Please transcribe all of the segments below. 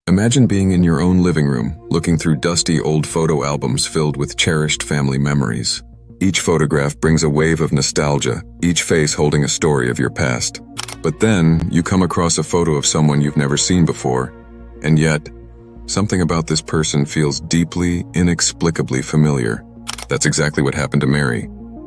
Imagine being in your own living room, looking through dusty old photo albums filled with cherished family memories. Each photograph brings a wave of nostalgia, each face holding a story of your past. But then, you come across a photo of someone you've never seen before, and yet, something about this person feels deeply, inexplicably familiar. That's exactly what happened to Mary,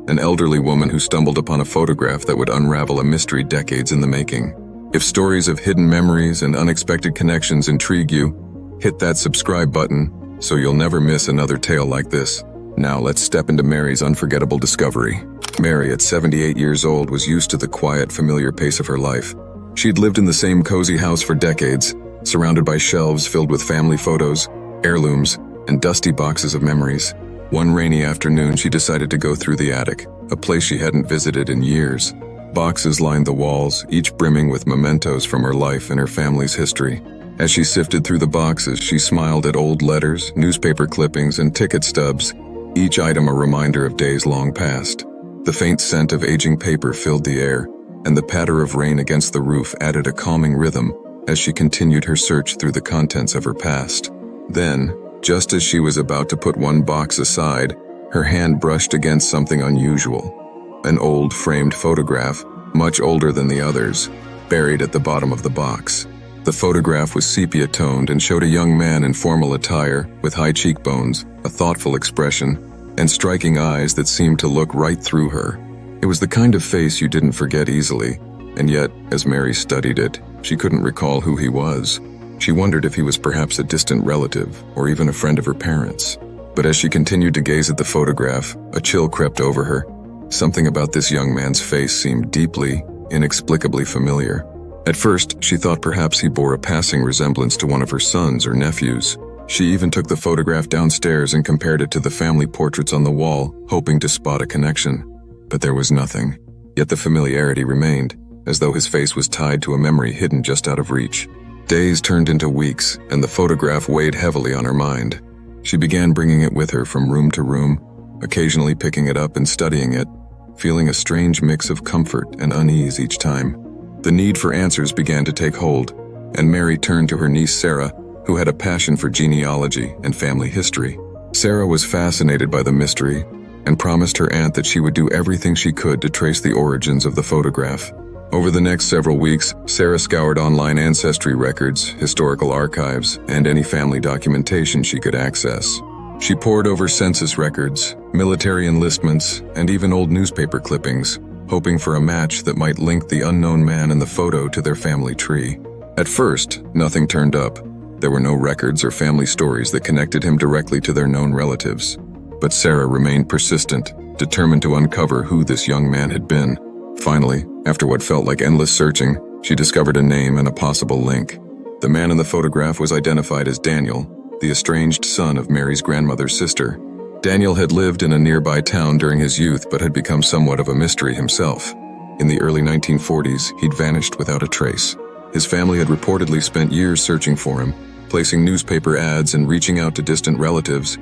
an elderly woman who stumbled upon a photograph that would unravel a mystery decades in the making. If stories of hidden memories and unexpected connections intrigue you, hit that subscribe button so you'll never miss another tale like this. Now let's step into Mary's unforgettable discovery. Mary, at 78 years old, was used to the quiet, familiar pace of her life. She'd lived in the same cozy house for decades, surrounded by shelves filled with family photos, heirlooms, and dusty boxes of memories. One rainy afternoon, she decided to go through the attic, a place she hadn't visited in years. Boxes lined the walls, each brimming with mementos from her life and her family's history. As she sifted through the boxes, she smiled at old letters, newspaper clippings, and ticket stubs, each item a reminder of days long past. The faint scent of aging paper filled the air, and the patter of rain against the roof added a calming rhythm as she continued her search through the contents of her past. Then, just as she was about to put one box aside, her hand brushed against something unusual. An old framed photograph, much older than the others, buried at the bottom of the box. The photograph was sepia-toned and showed a young man in formal attire, with high cheekbones, a thoughtful expression, and striking eyes that seemed to look right through her. It was the kind of face you didn't forget easily, and yet, as Mary studied it, she couldn't recall who he was. She wondered if he was perhaps a distant relative, or even a friend of her parents. But as she continued to gaze at the photograph, a chill crept over her. Something about this young man's face seemed deeply, inexplicably familiar. At first, she thought perhaps he bore a passing resemblance to one of her sons or nephews. She even took the photograph downstairs and compared it to the family portraits on the wall, hoping to spot a connection. But there was nothing. Yet the familiarity remained, as though his face was tied to a memory hidden just out of reach. Days turned into weeks, and the photograph weighed heavily on her mind. She began bringing it with her from room to room, occasionally picking it up and studying it, feeling a strange mix of comfort and unease each time. The need for answers began to take hold, and Mary turned to her niece Sarah, who had a passion for genealogy and family history. Sarah was fascinated by the mystery and promised her aunt that she would do everything she could to trace the origins of the photograph. Over the next several weeks, Sarah scoured online ancestry records, historical archives, and any family documentation she could access. She pored over census records, military enlistments, and even old newspaper clippings, hoping for a match that might link the unknown man in the photo to their family tree. At first, nothing turned up. There were no records or family stories that connected him directly to their known relatives. But Sarah remained persistent, determined to uncover who this young man had been. Finally, after what felt like endless searching, she discovered a name and a possible link. The man in the photograph was identified as Daniel, the estranged son of Mary's grandmother's sister. Daniel had lived in a nearby town during his youth but had become somewhat of a mystery himself. In the early 1940s, he'd vanished without a trace. His family had reportedly spent years searching for him, placing newspaper ads and reaching out to distant relatives,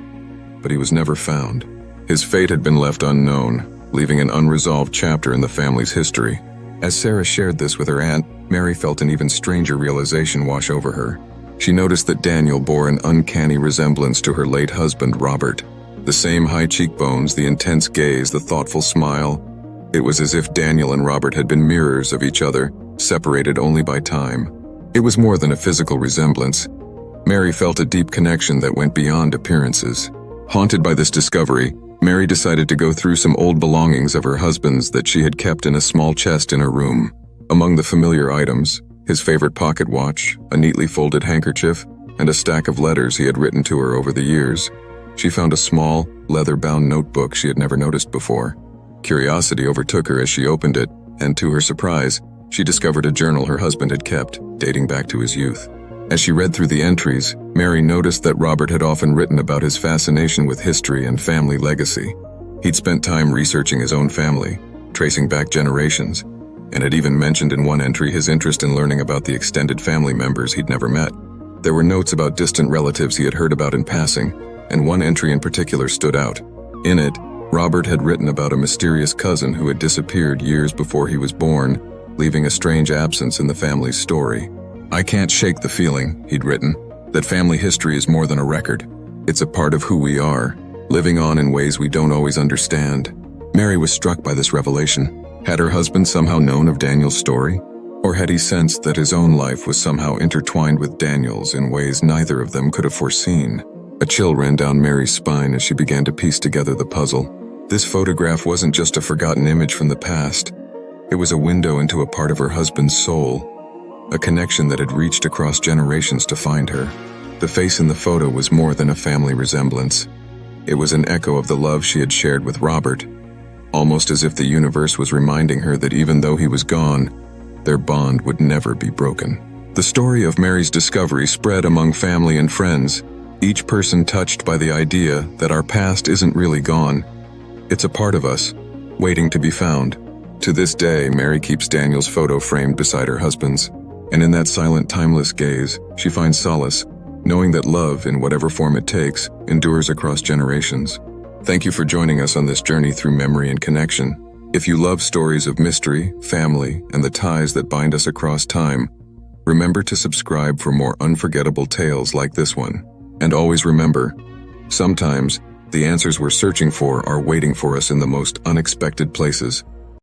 but he was never found. His fate had been left unknown, leaving an unresolved chapter in the family's history. As Sarah shared this with her aunt, Mary felt an even stranger realization wash over her. She noticed that Daniel bore an uncanny resemblance to her late husband, Robert. The same high cheekbones, the intense gaze, the thoughtful smile. It was as if Daniel and Robert had been mirrors of each other, separated only by time. It was more than a physical resemblance. Mary felt a deep connection that went beyond appearances. Haunted by this discovery, Mary decided to go through some old belongings of her husband's that she had kept in a small chest in her room. Among the familiar items, his favorite pocket watch, a neatly folded handkerchief, and a stack of letters he had written to her over the years. She found a small, leather-bound notebook she had never noticed before. Curiosity overtook her as she opened it, and to her surprise, she discovered a journal her husband had kept, dating back to his youth. As she read through the entries, Mary noticed that Robert had often written about his fascination with history and family legacy. He'd spent time researching his own family, tracing back generations, and had even mentioned in one entry his interest in learning about the extended family members he'd never met. There were notes about distant relatives he had heard about in passing, and one entry in particular stood out. In it, Robert had written about a mysterious cousin who had disappeared years before he was born, leaving a strange absence in the family's story. "I can't shake the feeling," he'd written, That family history is more than a record. It's a part of who we are, living on in ways we don't always understand. Mary was struck by this revelation. Had her husband somehow known of Daniel's story? Or had he sensed that his own life was somehow intertwined with Daniel's in ways neither of them could have foreseen? A chill ran down Mary's spine as she began to piece together the puzzle. This photograph wasn't just a forgotten image from the past. It was a window into a part of her husband's soul, a connection that had reached across generations to find her. The face in the photo was more than a family resemblance. It was an echo of the love she had shared with Robert, almost as if the universe was reminding her that even though he was gone, their bond would never be broken. The story of Mary's discovery spread among family and friends, each person touched by the idea that our past isn't really gone. It's a part of us, waiting to be found. To this day, Mary keeps Daniel's photo framed beside her husband's, and in that silent, timeless gaze, she finds solace, knowing that love, in whatever form it takes, endures across generations. Thank you for joining us on this journey through memory and connection. If you love stories of mystery, family, and the ties that bind us across time, remember to subscribe for more unforgettable tales like this one. And always remember, sometimes the answers we're searching for are waiting for us in the most unexpected places.